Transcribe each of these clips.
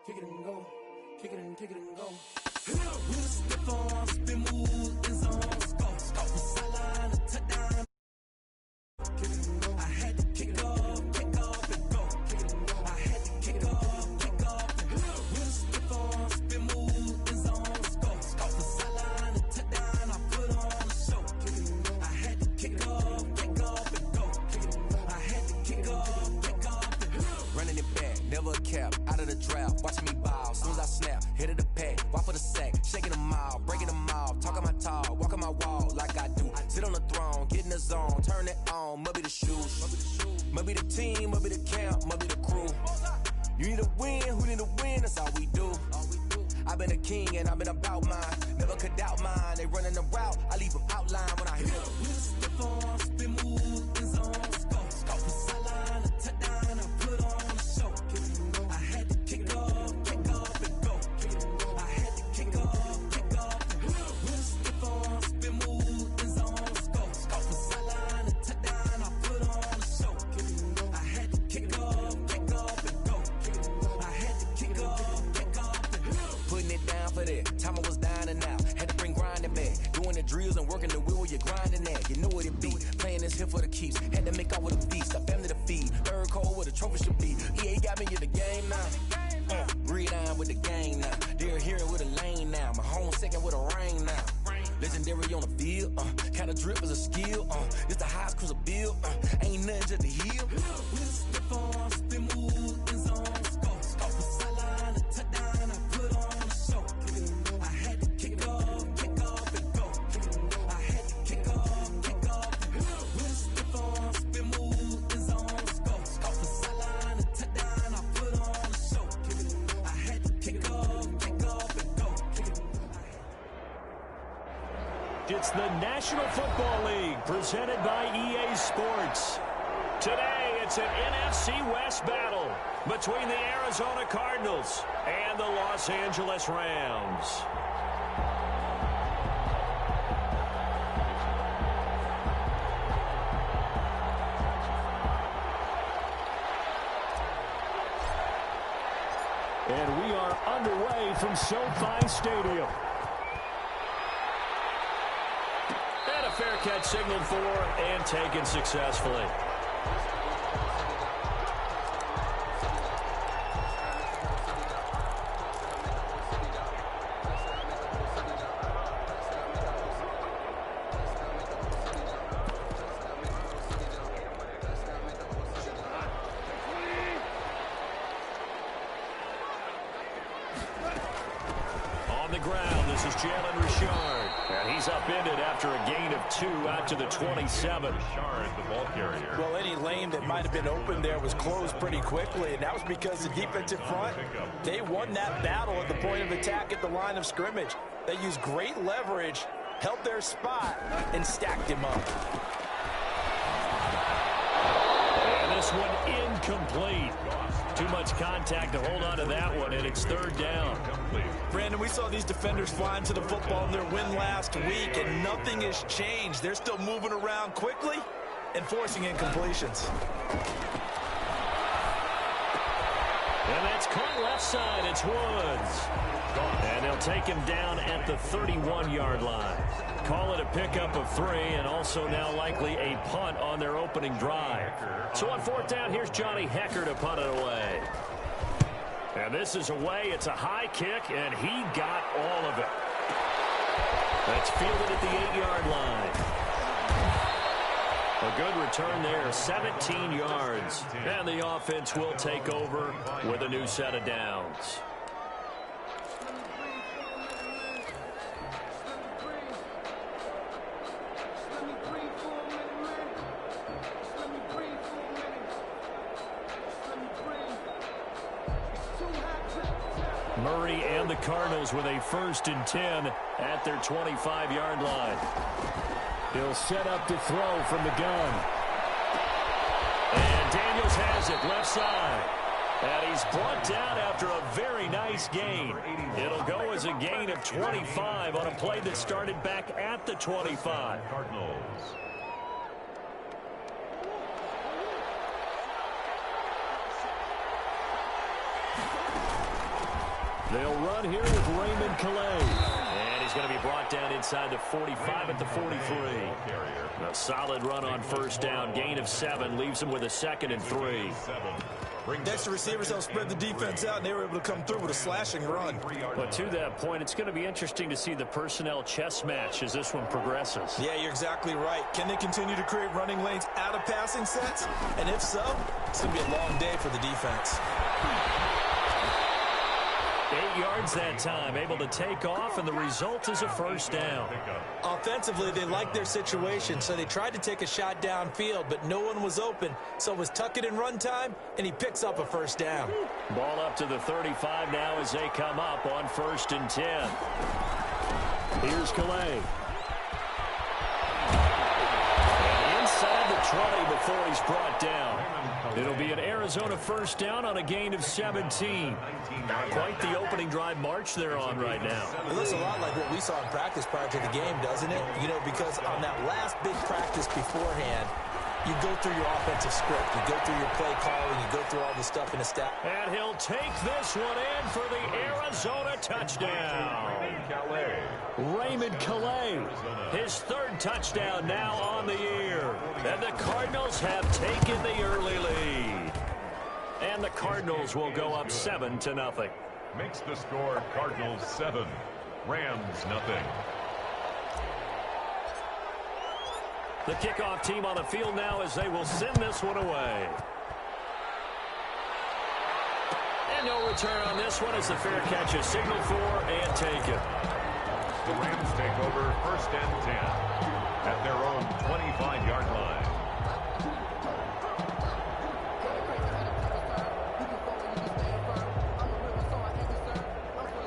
kick it and go, kick it and go. With a stiff arm, spin move, in zone, scope, the sideline, a touchdown. Kick it and go. I had to kick off and go. Kick it and go. I had to kick off and go. With a stiff arm, spin move, in zone, scope, the sideline, a touchdown. I put on a show. Kick it and go. I had to kick off and go. Kick it and go. I had to kick off and go. Running it back, never a cap, out of the drought, watching me ball. Soon as I snap, hit of the pack, walk for the sack, shaking them out, breaking them off, talking my talk, walking my wall like I do. Sit on the throne, get in the zone, turn it on, must be the shoes, must be the team, must be the camp, must be the crew. You need a win, who need a win, that's all we do. I've been a king and I've been about mine, never could doubt mine. They running the route, I leave them outline when I hit them. With a stiff arm, spin move, in zone, scope the sideline, a touchdown, I put on a show. I had to kick off and go. I had to kick off and go. With a stiff arm, spin move, in zone, scope the sideline, a touchdown, I put on a show. I had to kick off and go. I had to kick off and go. Putting it down for that, time I was dying and out. Had to bring grinding back, doing the drills and working the wheel where you're grinding at. You know what it be, playing this here for the keeps. Had to make out with a feast, a family to feed. Third cold where the trophy should be. EA got me in the game now. Breed on with the game now. They're hearing with a lane now. My home second with a rain now. Legendary on the field, kind of drip is a skill. It's the highest cruiser bill. Ain't nothing just to heal. With a stiff arm, spin move, in zone, scope the sideline, a touchdown, I put on a show. I had to kick off and go. I had to kick off and go. With a stiff arm, spin move, in zone, scope the sideline, a touchdown, I put on a show. I had to kick off and go. It's the National Football League presented by EA Sports. Today, it's an NFC West battle between the Arizona Cardinals and the Los Angeles Rams. And we are underway from SoFi Stadium. And a fair catch signaled for and taken successfully. Upended after a gain of 2 out to the 27. Well, any lane that might have been open there was closed pretty quickly, and that was because the defensive front, they won that battle at the point of attack at the line of scrimmage. They used great leverage, held their spot, and stacked him up. And this one incomplete. Too much contact to hold on to that one, and it's third down. Brandon, we saw these defenders flying to the football in their win last week, and nothing has changed. They're still moving around quickly and forcing incompletions. And that's caught left side. It's Woods. And they'll take him down at the 31-yard line. Call it a pickup of 3, and also now likely a punt on their opening drive. So on fourth down, here's Johnny Hecker to punt it away. And this is away. It's a high kick, and he got all of it. That's fielded at the 8-yard line. A good return there, 17 yards. And the offense will take over with a new set of downs. Murray and the Cardinals with a 1st and 10 at their 25-yard line. He'll set up to throw from the gun. And Daniels has it left side. And he's brought down after a very nice gain. It'll go as a gain of 25 on a play that started back at the 25. Cardinals. They'll run here with Raymond Calais. And he's going to be brought down inside the 45 at the 43. A solid run on first down. Gain of 7 leaves him with a 2nd and 3. Next, the receivers help spread the defense out, and they were able to come through with a slashing run. But to that point, it's going to be interesting to see the personnel chess match as this one progresses. Yeah, you're exactly right. Can they continue to create running lanes out of passing sets? And if so, it's going to be a long day for the defense. 8 yards that time, able to take off, and the result is a first down. Offensively, they liked their situation, so they tried to take a shot downfield, but no one was open. So it was tuck it in run time, and he picks up a first down. Ball up to the 35 now as they come up on 1st and 10. Here's Calais. And inside the 20 before he's brought down. It'll be an Arizona first down on a gain of 17. Quite the opening drive march they're on right now. It looks a lot like what we saw in practice prior to the game, doesn't it? You know, because on that last big practice beforehand, you go through your offensive script. You go through your play calling. You go through all the stuff in the stat. And he'll take this one in for the Arizona touchdown. Raymond Calais, his 3rd touchdown now on the year. And the Cardinals have taken the early lead. And the Cardinals will go up 7-0. Makes the score Cardinals 7, Rams nothing. The kickoff team on the field now as they will send this one away. And no return on this one as the fair catch is signaled for and taken. The Rams take over 1st and 10 at their own 25-yard line.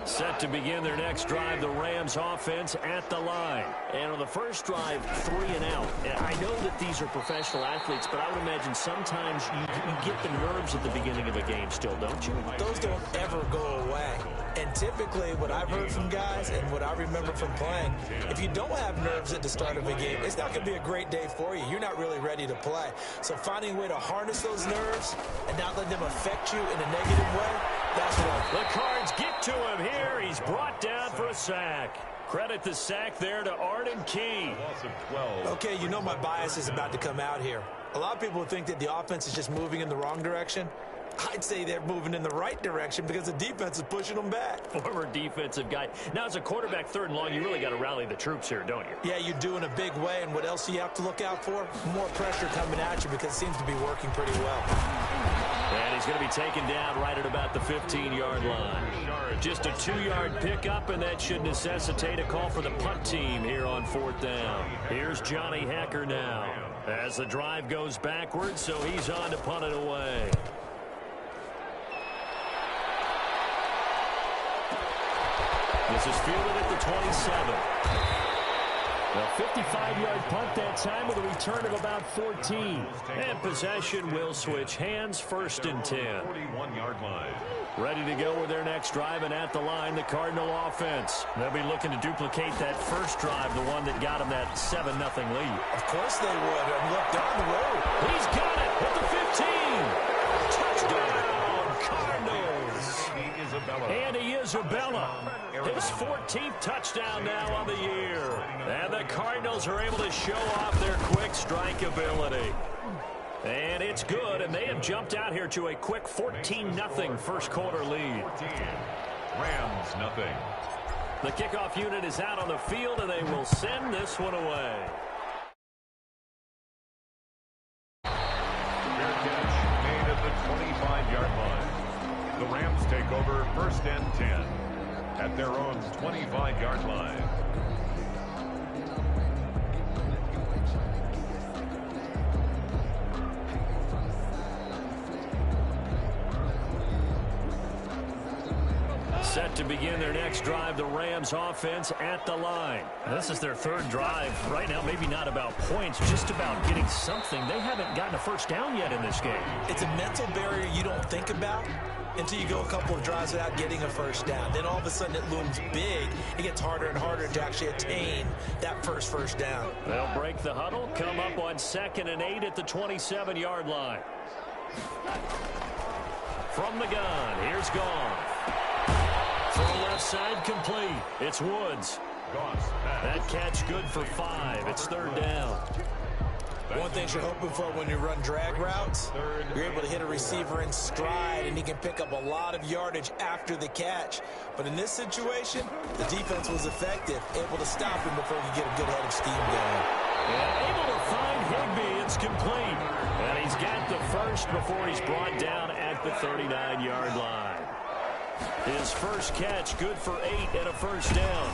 Set to begin their next drive, the Rams offense at the line. And on the first drive, 3 and out. I know that these are professional athletes, but I would imagine sometimes you get the nerves at the beginning of a game still, don't you? Those don't ever go away. And typically, what I've heard from guys and what I remember from playing, if you don't have nerves at the start of a game, it's not going to be a great day for you. You're not really ready to play. So finding a way to harness those nerves and not let them affect you in a negative way, that's what the Cards get to him here. He's brought down for a sack. Credit the sack there to Arden Key. Okay, you know my bias is about to come out here. A lot of people think that the offense is just moving in the wrong direction. I'd say they're moving in the right direction because the defense is pushing them back. Former defensive guy. Now, as a quarterback 3rd and long, you really got to rally the troops here, don't you? Yeah, you do in a big way. And what else do you have to look out for? More pressure coming at you because it seems to be working pretty well. And he's going to be taken down right at about the 15-yard line. Just a 2-yard pickup, and that should necessitate a call for the punt team here on 4th down. Here's Johnny Hacker now as the drive goes backwards, so he's on to punt it away. This is fielded at the 27. A 55-yard punt that time with a return of about 14. And possession will switch hands, 1st and 10. 41-yard line. Ready to go with their next drive, and at the line, the Cardinal offense. They'll be looking to duplicate that first drive, the one that got them that 7-0 lead. Of course they would. And look, down the road. He's got it at the 15. Touchdown, Cardinals. Andy Isabella. His 14th touchdown now on the year. And the Cardinals are able to show off their quick strike ability. And it's good, and they have jumped out here to a quick 14-0 first quarter lead. Rams nothing. The kickoff unit is out on the field, and they will send this one away. Fair catch made at the 25-yard line. The Rams take over 1st and 10 at their own 25-yard line. Set to begin their next drive, the Rams offense at the line. This is their 3rd drive. Right now, maybe not about points, just about getting something. They haven't gotten a first down yet in this game. It's a mental barrier you don't think about until you go a couple of drives without getting a first down. Then all of a sudden it looms big. It gets harder and harder to actually attain that first down. They'll break the huddle, come up on 2nd and 8 at the 27-yard line. From the gun, here's Goff. left side complete. It's Woods. That catch good for 5. It's third down. One thing you're hoping for when you run drag routes, you're able to hit a receiver in stride, and he can pick up a lot of yardage after the catch. But in this situation, the defense was effective, able to stop him before he could get a good head of steam going. And able to find Higbee. It's complete. And he's got the first before he's brought down at the 39-yard line. His first catch, good for 8 and a first down.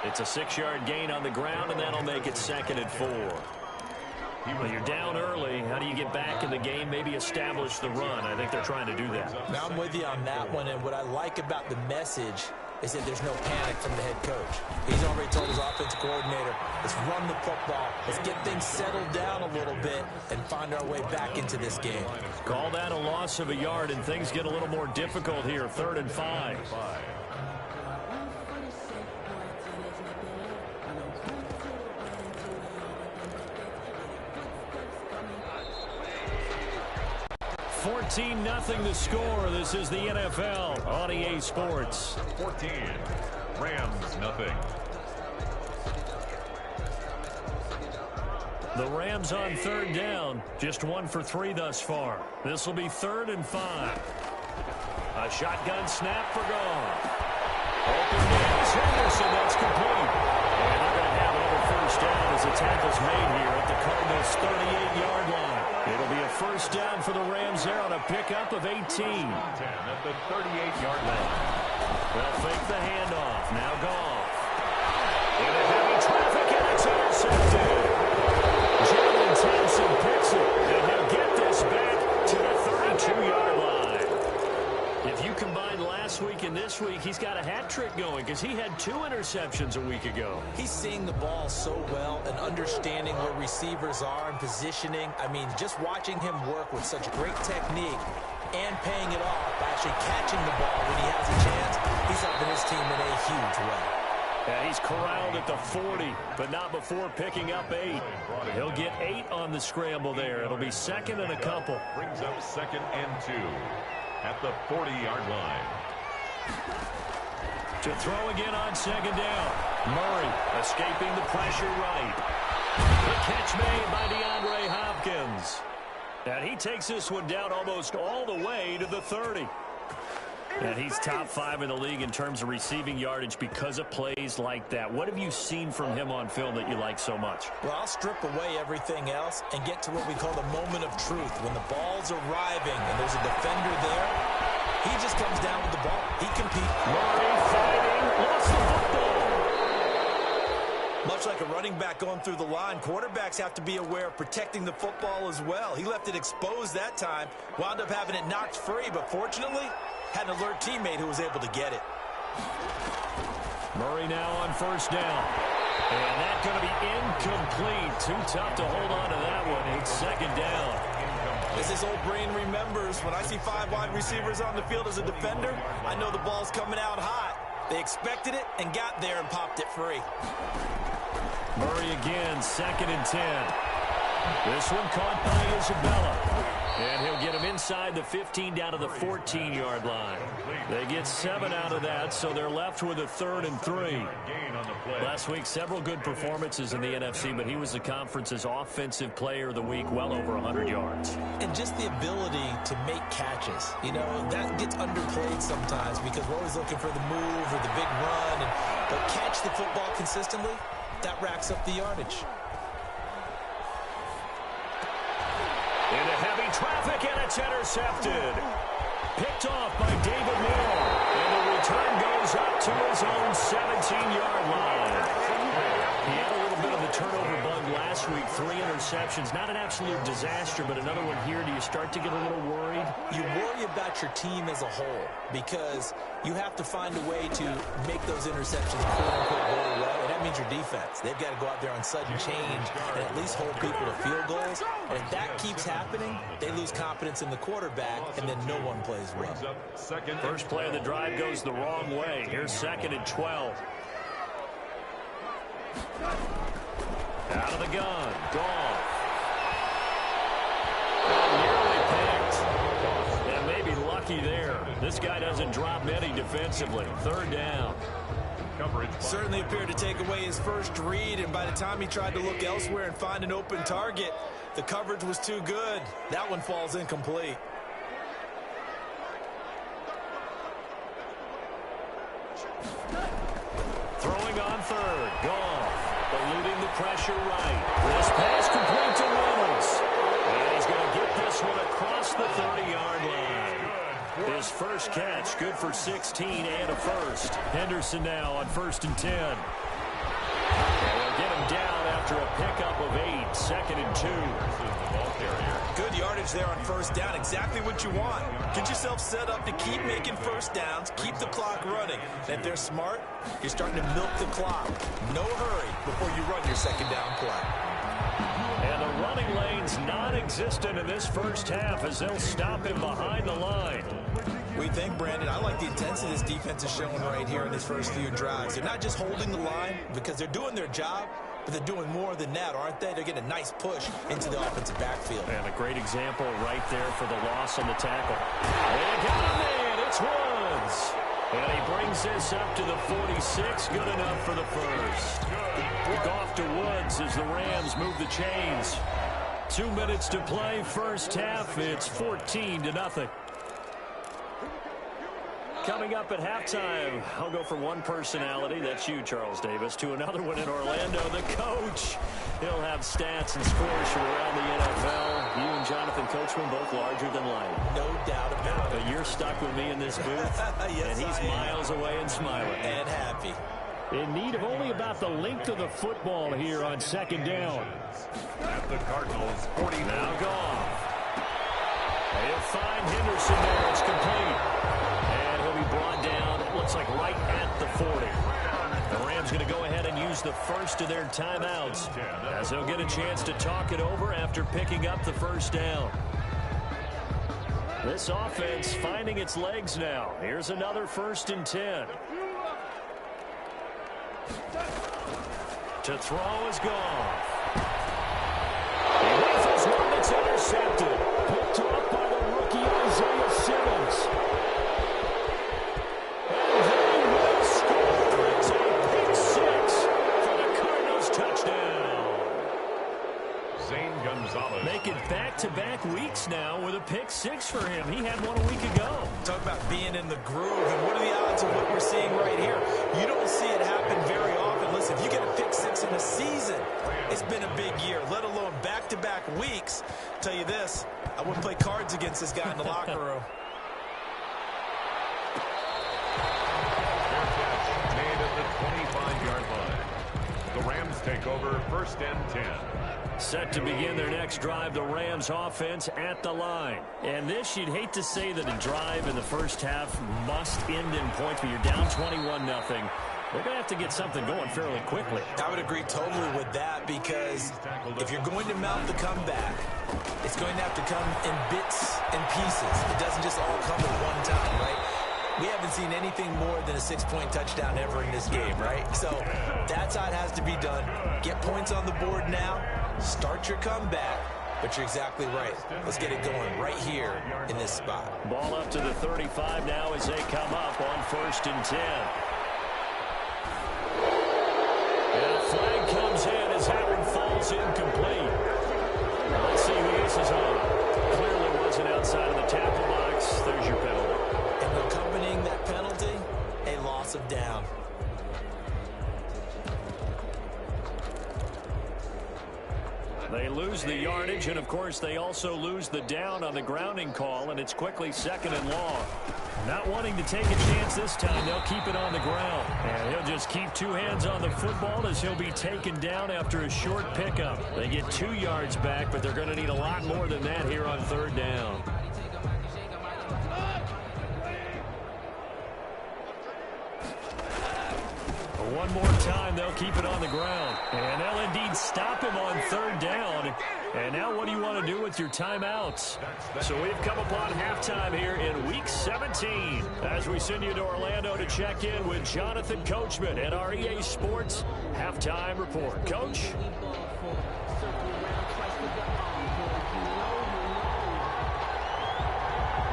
It's a 6-yard gain on the ground, and that'll make it 2nd and 4. Well, you're down early. How do you get back in the game, maybe establish the run? I think they're trying to do that. Now, I'm with you on that one, and what I like about the message is that there's no panic from the head coach. He's already told his offensive coordinator, let's run the football, let's get things settled down a little bit and find our way back into this game. Call that a loss of a yard, and things get a little more difficult here. 3rd and 5. 14-0 the score. This is the NFL on EA Sports. 14. Rams, nothing. The Rams on 3rd down. Just 1 for 3 thus far. This will be 3rd and 5. A shotgun snap for Goff. Open is Henderson. That's complete. And they're going to have another first down as the tackle's made here at the Cardinals' 38-yard line. It'll be a first down for the Rams there on a pickup of 18. 10 at the 38-yard line. They'll fake the handoff. Now Goff. Into heavy traffic, and it's intercepted. Jalen Thompson picks it, and he'll get this back to the 32-yard line. If you combine last week and this week, he's got a hat trick going because he had 2 interceptions a week ago. He's seeing the ball so well and understanding where receivers are and positioning. I mean, just watching him work with such great technique and paying it off by actually catching the ball when he has a chance, he's helping his team in a huge way. And he's corralled at the 40, but not before picking up 8. He'll get 8 on the scramble there. It'll be 2nd and a couple. Brings up 2nd and 2 at the 40-yard line. To throw again on 2nd down. Murray escaping the pressure right. The catch made by DeAndre Hopkins. And he takes this one down almost all the way to the 30. And he's top 5 in the league in terms of receiving yardage because of plays like that. What have you seen from him on film that you like so much? Well, I'll strip away everything else and get to what we call the moment of truth. When the ball's arriving and there's a defender there, he just comes down with the ball. He competes. Murray fighting, lost the football. Much like a running back going through the line, quarterbacks have to be aware of protecting the football as well. He left it exposed that time, wound up having it knocked free, but fortunately, had an alert teammate who was able to get it. Murray now on 1st down. And that's going to be incomplete. Too tough to hold on to that one. It's 2nd down. As his old brain remembers, when I see 5 wide receivers on the field as a defender, I know the ball's coming out hot. They expected it and got there and popped it free. Murray again, 2nd and 10. This one caught by Isabella. And he'll get him inside the 15 down to the 14-yard line. They get 7 out of that, so they're left with a 3rd and 3. Last week, several good performances in the NFC, but he was the conference's offensive player of the week, well over 100 yards. And just the ability to make catches. You know, that gets underplayed sometimes because we're always looking for the move or the big run. But catch the football consistently, that racks up the yardage. Into heavy traffic, and it's intercepted. Picked off by David Moore. And the return goes up to his own 17-yard line. He had a little bit of the turnover bug last week. 3 interceptions. Not an absolute disaster, but another one here. Do you start to get a little worried? You worry about your team as a whole because you have to find a way to make those interceptions quote-unquote go away. And that means your defense. They've got to go out there on sudden change and at least hold people to field goals. And if that keeps happening, they lose confidence in the quarterback, and then no one plays well. First play of the drive goes the wrong way. Here's 2nd and 12. Out of the gun. Goff. Nearly picked. And maybe lucky rookie there. This guy doesn't drop many defensively. Third down. Certainly appeared to take away his first read, and by the time he tried to look elsewhere and find an open target, the coverage was too good. That one falls incomplete. Throwing on third. Goff eluding the pressure right. This pass complete to Reynolds. And he's going to get this one across the 30-yard line. His first catch, good for 16 and a first. Henderson now on 1st and 10. And they'll get him down after a pickup of 8, 2nd and 2. Good yardage there on first down, exactly what you want. Get yourself set up to keep making first downs, keep the clock running. And if they're smart, you're starting to milk the clock. No hurry before you run your second down play. And the running lane's non-existent in this first half as they'll stop him behind the line. We think, Brandon, I like the intensity this defense is showing right here in these first few drives. They're not just holding the line because they're doing their job, but they're doing more than that, aren't they? They're getting a nice push into the offensive backfield. And a great example right there for the loss on the tackle. They got him in. It's Woods. And he brings this up to the 46. Good enough for the first. Off to Woods as the Rams move the chains. 2 minutes to play. First half, it's 14-0. Coming up at halftime, I'll go from one personality, that's you, Charles Davis, to another one in Orlando, the coach. He'll have stats and scores from around the NFL. You and Jonathan Coachman both larger than life. No doubt about it. But you're stuck with me in this booth, yes, and he's miles away and smiling. And happy. In need of only about the length of the football here on second down. At the Cardinals, 40 now Goff. They'll find Henderson there. It's complete. Brought down, it looks like right at the 40. The Rams going to go ahead and use the first of their timeouts as they'll get a chance to talk it over after picking up the first down. This offense finding its legs now. Here's another 1st and 10. To throw is Goff. He misses one that's intercepted. Picked off by the rookie Isaiah Simmons. Making back-to-back weeks now with a pick 6 for him. He had one a week ago. Talk about being in the groove, and what are the odds of what we're seeing right here? You don't see it happen very often. Listen, if you get a pick 6 in a season, it's been a big year, let alone back-to-back weeks. Tell you this, I wouldn't play cards against this guy in the locker room. Made at the 25-yard line. The Rams take over 1st and 10. Set to begin their next drive, the Rams offense at the line. And this, you'd hate to say that a drive in the first half must end in points, but you're down 21-0. They're going to have to get something going fairly quickly. I would agree totally with that, because if you're going to mount the comeback, it's going to have to come in bits and pieces. It doesn't just all come at one time, right? We haven't seen anything more than a 6-point touchdown ever in this game, right? So that's how it has to be done. Get points on the board now. Start your comeback, but you're exactly right. Let's get it going right here in this spot. Ball up to the 35 now as they come up on 1st and 10. And a flag comes in as that one falls incomplete. Let's see who this is on. Clearly wasn't outside of the tackle box. There's your penalty. And accompanying that penalty, a loss of down. They lose the yardage, and of course they also lose the down on the grounding call, and it's quickly 2nd and long. Not wanting to take a chance this time, they'll keep it on the ground. And he'll just keep 2 hands on the football as he'll be taken down after a short pickup. They get 2 yards back, but they're going to need a lot more than that here on 3rd down. One more time, they'll keep it on the ground. And they'll indeed stop him on 3rd down. And now what do you want to do with your timeouts? So we've come upon halftime here in Week 17 as we send you to Orlando to check in with Jonathan Coachman at our EA Sports Halftime Report. Coach?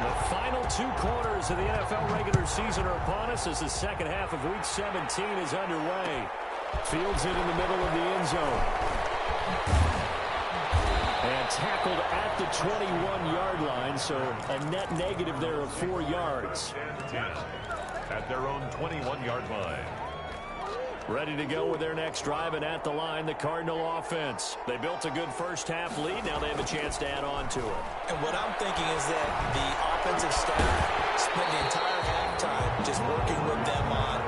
The Final 2 quarters of the NFL regular season are upon us as the second half of Week 17 is underway. Fields it in the middle of the end zone. And tackled at the 21-yard line, so a net negative there of 4 yards. At their own 21-yard line. Ready to go with their next drive, and at the line, the Cardinal offense. They built a good first-half lead. Now they have a chance to add on to it. And what I'm thinking is that the offensive staff spent the entire halftime just working with them on,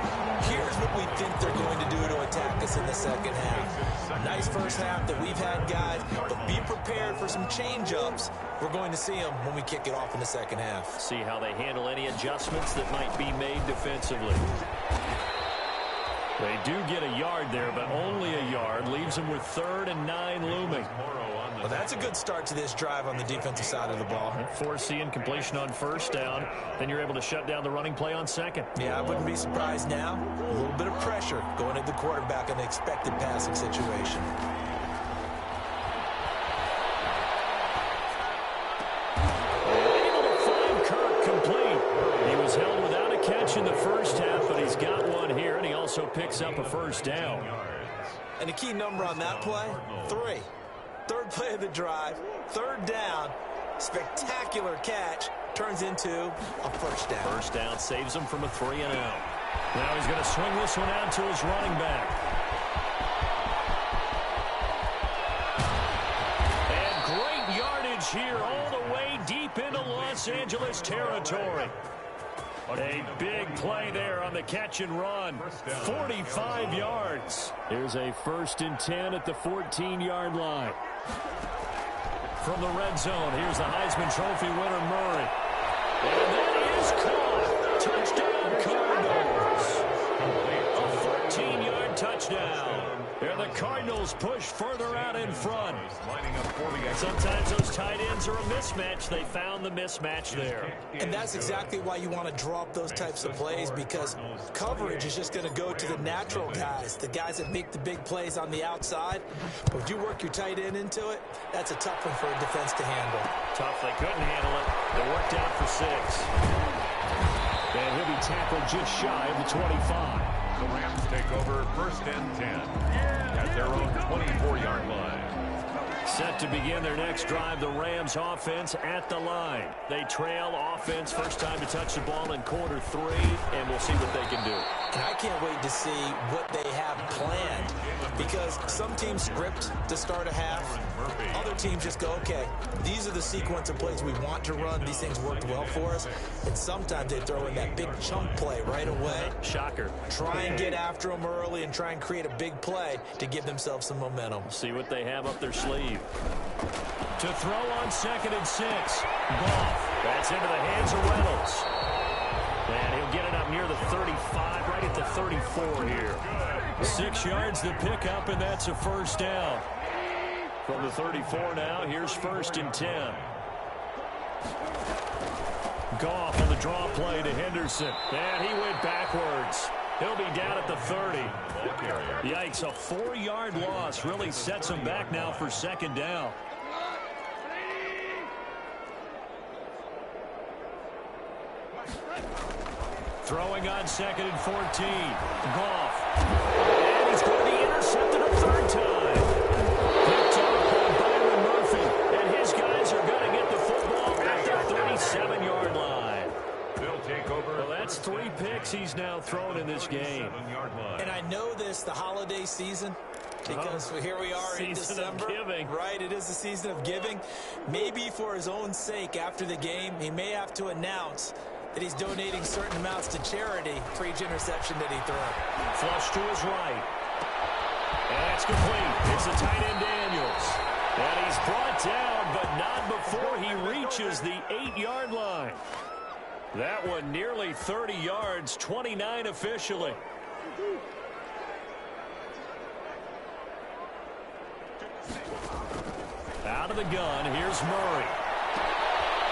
here's what we think they're going to do to attack us in the second half. Nice first half that we've had, guys, but be prepared for some change-ups. We're going to see them when we kick it off in the second half. See how they handle any adjustments that might be made defensively. They do get a yard there, but only a yard. Leaves them with 3rd and 9 looming. Well, that's a good start to this drive on the defensive side of the ball. Forcing completion on first down. Then you're able to shut down the running play on second. Yeah, I wouldn't be surprised now. A little bit of pressure going at the quarterback in an expected passing situation. Able to find Kirk complete. He was held without a catch in the first half, but he's got one here, and he also picks up a first down. And the key number on that play, 3. Third play of the drive, 3rd down, spectacular catch, turns into a first down. First down saves him from a 3-and-out. Now he's going to swing this one out to his running back. And great yardage here all the way deep into Los Angeles territory. A big play there on the catch and run. 45 yards. Here's a 1st and 10 at the 14-yard line. From the red zone, here's the Heisman Trophy winner, Murray. And that is caught. Touchdown, Cardinals. A 14-yard touchdown. And the Cardinals push further out in front. Sometimes those tight ends are a mismatch. They found the mismatch there. And that's exactly why you want to draw up those types of plays, because coverage is just going to go to the natural guys, the guys that make the big plays on the outside. But if you work your tight end into it, that's a tough one for a defense to handle. Tough. They couldn't handle it. They worked out for 6. And he'll be tackled just shy of the 25. The Rams take over 1st and 10 at their own 24-yard line. Set to begin their next drive, the Rams offense at the line. They trail offense, first time to touch the ball in quarter 3, and we'll see what they can do. And I can't wait to see what they have planned, because some teams script to start a half. Other teams just go, okay, these are the sequence of plays we want to run. These things worked well for us. And sometimes they throw in that big chunk play right away. Shocker. Try and get after them early and try and create a big play to give themselves some momentum. See what they have up their sleeve. To throw on 2nd and 6. Goff. That's into the hands of Reynolds. And he'll get it up near the 35, right at the 34 here. 6 yards the pickup, and that's a first down. From the 34 now, here's 1st and 10. Goff on the draw play to Henderson. And he went backwards. He'll be down at the 30. Yikes, a 4-yard loss really sets him back now for 2nd down. Throwing on 2nd and 14. Goff. And he's going to be intercepted a 3rd time. Picked up by Byron Murphy. And his guys are going to get the football at the 37-yard line. They'll take over. Well, that's 3 picks he's now thrown in this game. And I know this, the holiday season, because here we are in December. Season of giving. Right, it is the season of giving. Maybe for his own sake after the game, he may have to announce that he's donating certain amounts to charity for each interception that he threw. Flush to his right. And it's complete. It's the tight end Daniels. And he's brought down, but not before he reaches the 8-yard line. That one nearly 30 yards, 29 officially. Out of the gun, here's Murray.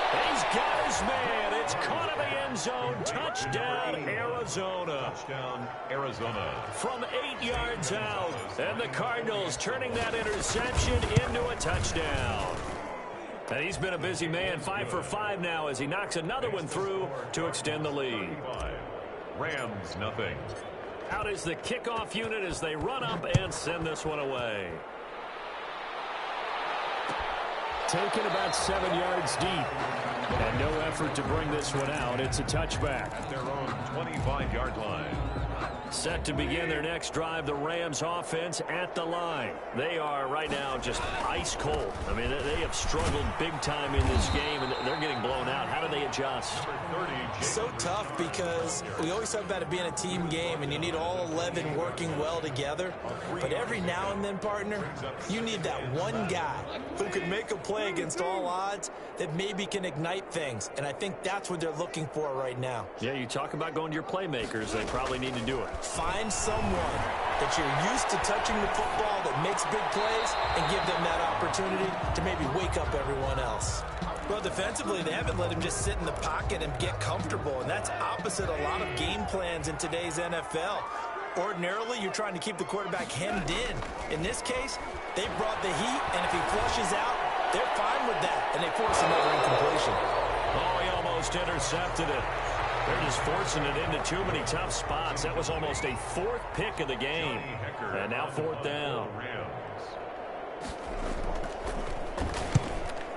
He's got his man. It's caught in the end zone. Touchdown, Arizona. Touchdown, Arizona. From 8 yards out. And the Cardinals turning that interception into a touchdown. And he's been a busy man, 5 for 5 now as he knocks another one through to extend the lead. Rams, nothing. Out is the kickoff unit as they run up and send this one away. Taken about 7 yards deep. And no effort to bring this one out. It's a touchback. At their own 25-yard line. Set to begin their next drive, the Rams offense at the line. They are right now just ice cold. I mean, they have struggled big time in this game, and they're getting blown out. How do they adjust? So tough because we always talk about it being a team game, and you need all 11 working well together. But every now and then, partner, you need that one guy who can make a play against all odds that maybe can ignite things. And I think that's what they're looking for right now. Yeah, you talk about going to your playmakers. They probably need to do it. Find someone that you're used to touching the football that makes big plays and give them that opportunity to maybe wake up everyone else. Well, defensively, they haven't let him just sit in the pocket and get comfortable, and that's opposite a lot of game plans in today's NFL. Ordinarily, you're trying to keep the quarterback hemmed in. In this case, they brought the heat, and if he flushes out, they're fine with that, and they force another incompletion. Oh, he almost intercepted it. They're just forcing it into too many tough spots. That was almost a 4th pick of the game. And now 4th down.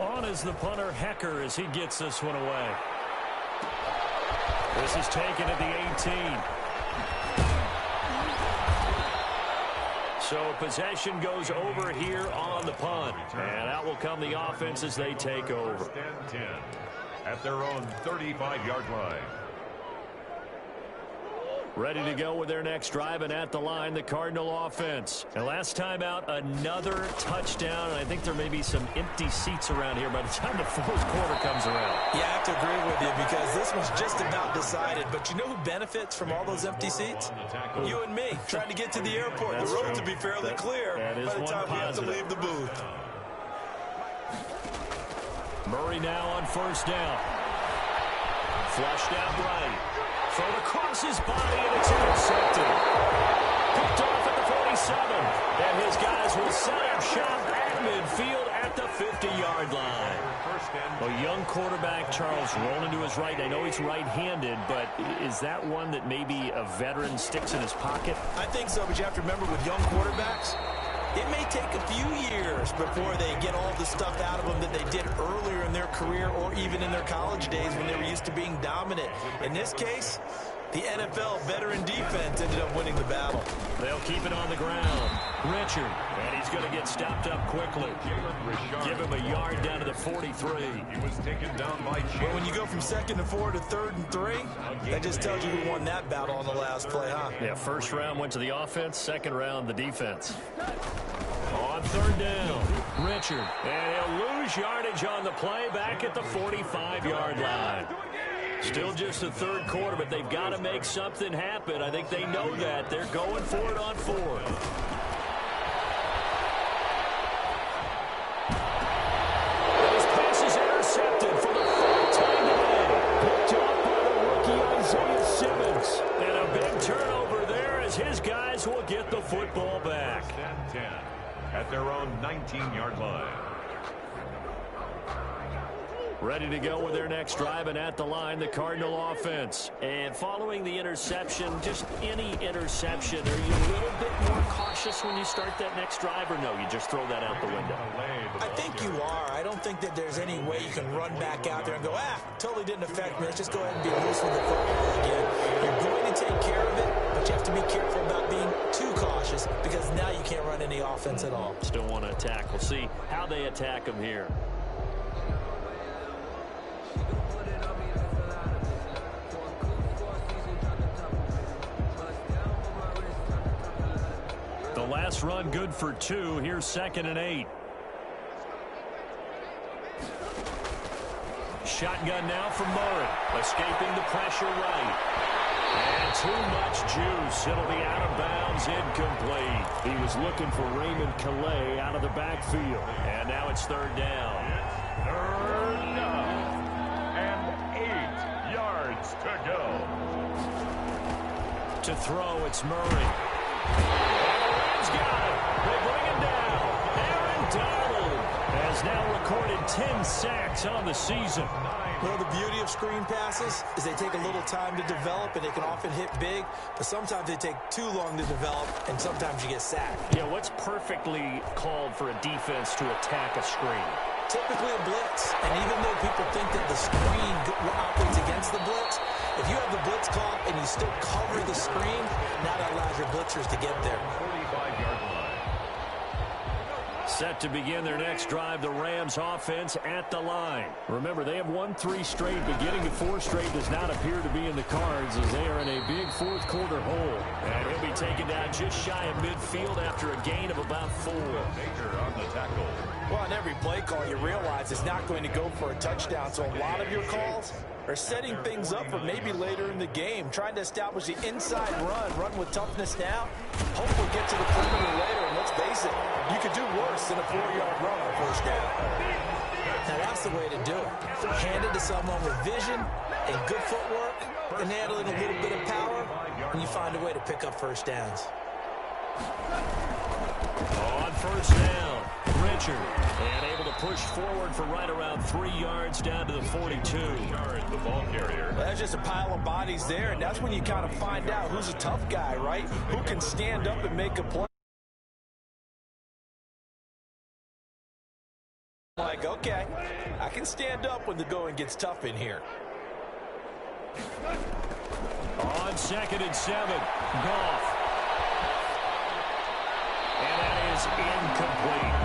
On is the punter, Hecker, as he gets this one away. This is taken at the 18. So possession goes over here on the punt. And out will come the offense as they take over. 1st and 10 at their own 35-yard line. Ready to go with their next drive, and at the line, the Cardinal offense. And last time out, another touchdown, and I think there may be some empty seats around here by the time the 4th quarter comes around. Yeah, I have to agree with you because this was just about decided. But you know who benefits from all those empty seats? You and me, trying to get to the airport. The roads will be fairly clear by the time we have to leave the booth. Murray now on 1st down. Flushed out right. Thrown across his body, and it's intercepted. Picked off at the 47. And his guys will set up shop at midfield at the 50-yard line. A young quarterback, Charles, rolling to his right. I know he's right-handed, but is that one that maybe a veteran sticks in his pocket? I think so, but you have to remember with young quarterbacks, it may take a few years before they get all the stuff out of them that they did earlier in their career or even in their college days when they were used to being dominant. In this case, the NFL veteran defense ended up winning the battle. They'll keep it on the ground. Richard, and he's going to get stopped up quickly. Give him a yard down to the 43. He was taken down by Well, when you go from 2nd and 4 to 3rd and 3, that just tells you who won that battle on the last play, huh? Yeah, 1st round went to the offense, 2nd round the defense. On 3rd down, Richard, and he'll lose yardage on the play back at the 45-yard line. Still just the 3rd quarter, but they've got to make something happen. I think they know that. They're going for it on 4th. His pass is intercepted for the 3rd time today. Picked off by the rookie Isaiah Simmons. And a big turnover there as his guys will get the football back. 10 at their own 19-yard line. Ready to go with their next drive, and at the line, the Cardinal offense. And following the interception, just any interception, are you a little bit more cautious when you start that next drive, or no, you just throw that out the window? I think you are. I don't think that there's any way you can run back out there and go, totally didn't affect me. Let's just go ahead and be loose with the football again. You're going to take care of it, but you have to be careful about being too cautious because now you can't run any offense at all. Still want to attack. We'll see how they attack them here. The last run good for 2. Here's 2nd and 8. Shotgun now from Murray. Escaping the pressure right. And too much juice. It'll be out of bounds, incomplete. He was looking for Raymond Calais out of the backfield. And now it's 3rd down. 3rd down. And 8 yards to go. To throw, it's Murray. And the Rams got it. They bring him down. Aaron Donald. And has now recorded 10 sacks on the season. Well, the beauty of screen passes is they take a little time to develop, and they can often hit big, but sometimes they take too long to develop, and sometimes you get sacked. Yeah, what's perfectly called for a defense to attack a screen? Typically a blitz, and even though people think that the screen operates against the blitz, if you have the blitz caught and you still cover the screen, now that allows your blitzers to get there. 45-yard line. Set to begin their next drive, the Rams offense at the line. Remember, they have won 3 straight, but getting to 4 straight does not appear to be in the cards as they are in a big fourth quarter hole. And he'll be taken down just shy of midfield after a gain of about 4. Major on the tackle. Well, on every play call, you realize it's not going to go for a touchdown, so a lot of your calls are setting things up for maybe later in the game, trying to establish the inside run with toughness now. Hopefully get to the perimeter later, and let's face it, you could do worse than a 4-yard run on first down. Now that's the way to do it. Hand it to someone with vision and good footwork, and handling a little bit of power, and you find a way to pick up first downs. On first down, Richard, and able to push forward for right around 3 yards down to the 42. The ball carrier. Well, that's just a pile of bodies there, and that's when you kind of find out who's a tough guy, right? Who can stand up and make a play. Like, okay, I can stand up when the going gets tough in here. On 2nd and 7, Goff. And that is incomplete.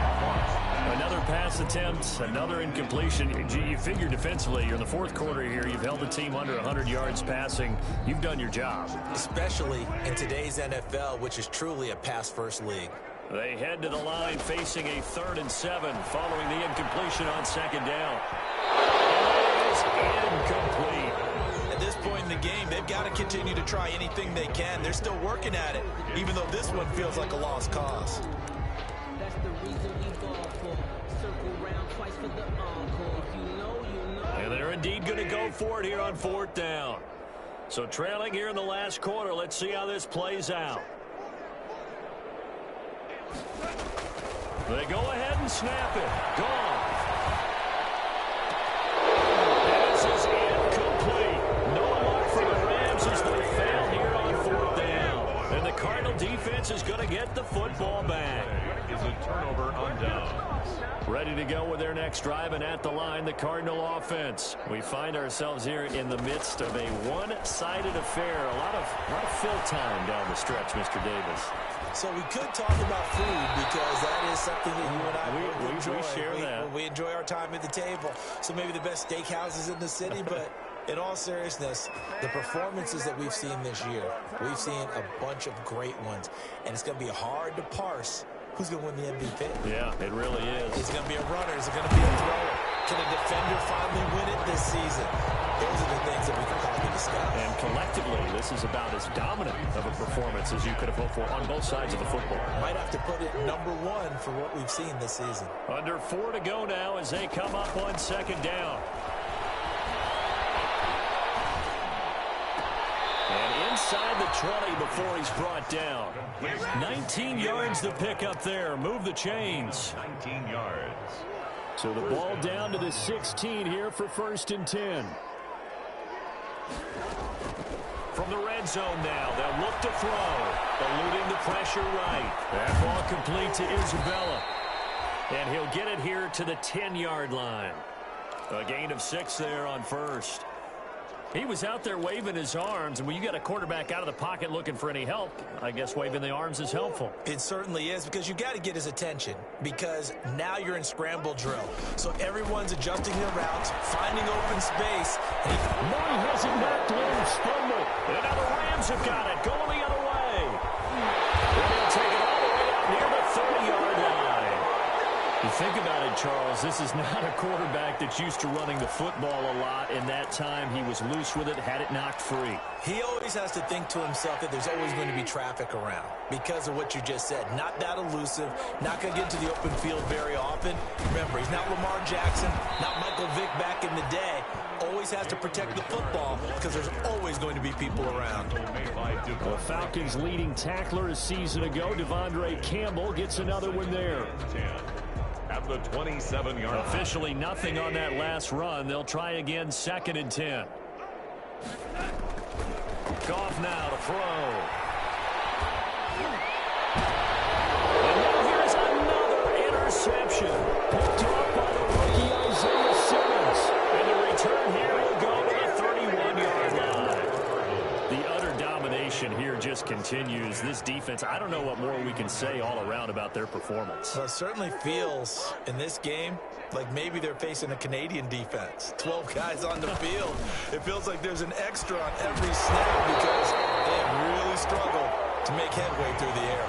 Another pass attempt, another incompletion. You figure defensively, you're in the fourth quarter here. You've held the team under 100 yards passing. You've done your job. Especially in today's NFL, which is truly a pass-first league. They head to the line facing a 3rd and 7 following the incompletion on 2nd down. And it is incomplete. At this point in the game, they've got to continue to try anything they can. They're still working at it, even though this one feels like a lost cause. That's the reason we ball for. Circle round twice for the encore. If you know, you know. And they're indeed going to go for it here on 4th down. So trailing here in the last quarter, let's see how this plays out. They go ahead and snap it. Gone. This is incomplete. No luck for the Rams as they fail here on 4th down. And the Cardinal defense is going to get the football back. Is a turnover on downs. Ready to go with their next drive, and at the line, the Cardinal offense. We find ourselves here in the midst of a one-sided affair. A lot of fill time down the stretch, Mr. Davis. So we could talk about food because that is something that you and I enjoy. We share that. We enjoy our time at the table. So maybe the best steakhouses in the city, but in all seriousness, the performances that we've seen this year, we've seen a bunch of great ones, and it's going to be hard to parse who's going to win the MVP. Yeah, it really is. Is it going to be a runner? Is it going to be a thrower? Can a defender finally win it this season? Those are the things that we can probably discuss. And collectively, this is about as dominant of a performance as you could have hoped for on both sides of the football. Might have to put it number 1 for what we've seen this season. Under 4 to go now as they come up on 2nd down. And inside the 20 before he's brought down. 19 yards to pick up there. Move the chains. 19 yards. So the ball down to the 16 here for 1st and 10. From the red zone now, they'll look to throw. Eluding the pressure right. That ball complete to Isabella. And he'll get it here to the 10-yard line. A gain of 6 there on 1st. He was out there waving his arms, and when you got a quarterback out of the pocket looking for any help, I guess waving the arms is helpful. It certainly is, because you got to get his attention, because now you're in scramble drill. So everyone's adjusting their routes, finding open space. No, he hasn't knocked loose. Fumble. And now the Rams have got it. Going the other way. And they'll take it all the way out near the 30-yard line. You think about it, Charles, this is not a quarterback that's used to running the football a lot. In that time, he was loose with it, had it knocked free. He always has to think to himself that there's always going to be traffic around because of what you just said. Not that elusive, not going to get to the open field very often. Remember, he's not Lamar Jackson, not Michael Vick back in the day. Always has to protect the football because there's always going to be people around. The Falcons' leading tackler a season ago, Devondre Campbell, gets another one there. at the 27-yard line. Officially nothing on that last run. They'll try again, 2nd and 10. Goff now to throw. And now here's another interception. Picked up by the rookie Isaiah Simmons. And the return here will go to the 31-yard line. The utter domination here just continues. This defense, I don't know what more we can say all around about their performance. Well, it certainly feels in this game like maybe they're facing a Canadian defense. 12 guys on the field. It feels like there's an extra on every snap because they have really struggled to make headway through the air.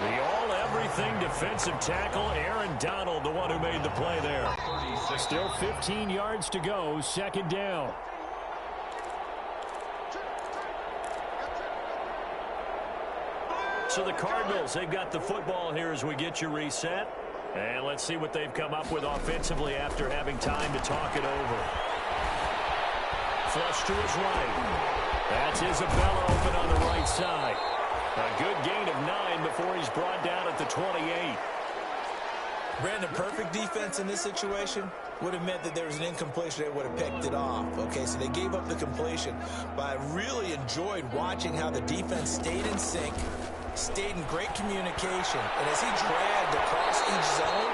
The all-everything defensive tackle, Aaron Donald, the one who made the play there. Still 15 yards to go, 2nd down. So the Cardinals, they've got the football here as we get you reset. And let's see what they've come up with offensively after having time to talk it over. Flush to his right. That's Isabella open on the right side. A good gain of 9 before he's brought down at the 28. Brandon, perfect defense in this situation would have meant that there was an incompletion. They would have picked it off. Okay, so they gave up the completion. But I really enjoyed watching how the defense stayed in sync, stayed in great communication. And as he dragged across each zone,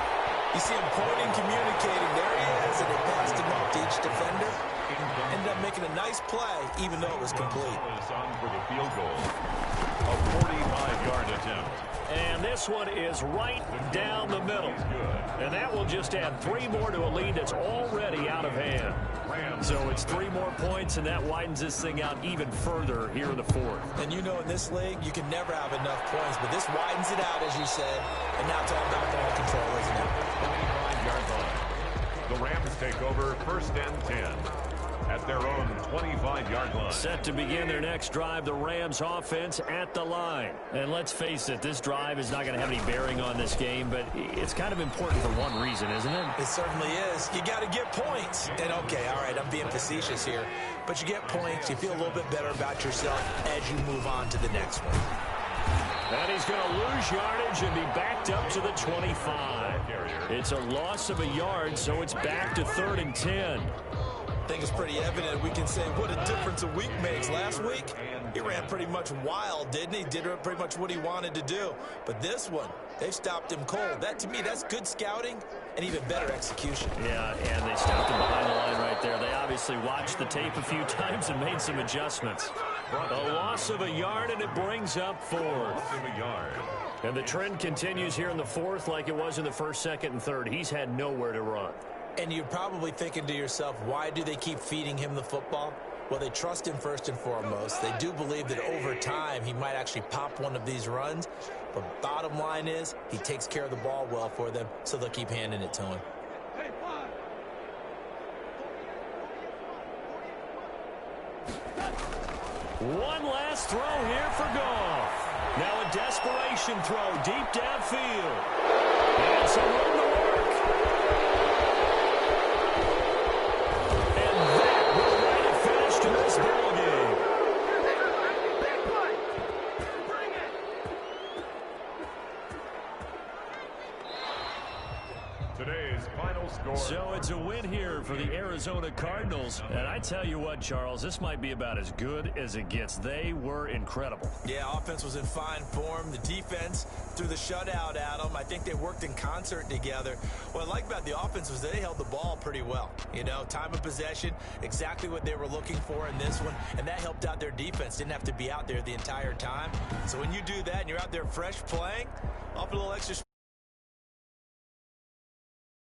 you see him pointing, communicating. There he is, and they passed him up to each defender. Ended up making a nice play, even though it was complete. For the field goal, a 45-yard attempt. And this one is right down the middle. And that will just add 3 more to a lead that's already out of hand. So it's 3 more points, and that widens this thing out even further here in the 4th. And you know in this league, you can never have enough points, but this widens it out, as you said. And now it's all about ball control, isn't it? 25-yard line. The Rams take over 1st and 10. At their own 25-yard line. Set to begin their next drive, the Rams offense at the line. And let's face it, this drive is not going to have any bearing on this game, but it's kind of important for one reason, isn't it? It certainly is. You got to get points. And okay, all right, I'm being facetious here, but you get points, you feel a little bit better about yourself as you move on to the next one. And he's going to lose yardage and be backed up to the 25. It's a loss of a yard, so it's back to 3rd and 10. I think it's pretty evident. We can say what a difference a week makes. Last week, he ran pretty much wild, didn't he? Did pretty much what he wanted to do. But this one, they stopped him cold. That, to me, that's good scouting and even better execution. Yeah, and they stopped him behind the line right there. They obviously watched the tape a few times and made some adjustments. A loss of a yard, and it brings up 4th. And the trend continues here in the 4th like it was in the 1st, 2nd, and 3rd. He's had nowhere to run. And you're probably thinking to yourself, why do they keep feeding him the football? Well, they trust him first and foremost. They do believe that over time he might actually pop one of these runs. But bottom line is he takes care of the ball well for them, so they'll keep handing it to him. One last throw here for Goff. Now a desperation throw deep downfield. And some room to work. Today's final score. So it's a win here for the Arizona Cardinals. And I tell you what, Charles, this might be about as good as it gets. They were incredible. Yeah, offense was in fine form. The defense threw the shutout at them. I think they worked in concert together. What I like about the offense was they held the ball pretty well. You know, time of possession, exactly what they were looking for in this one. And that helped out their defense. Didn't have to be out there the entire time. So when you do that and you're out there fresh playing, off a little extra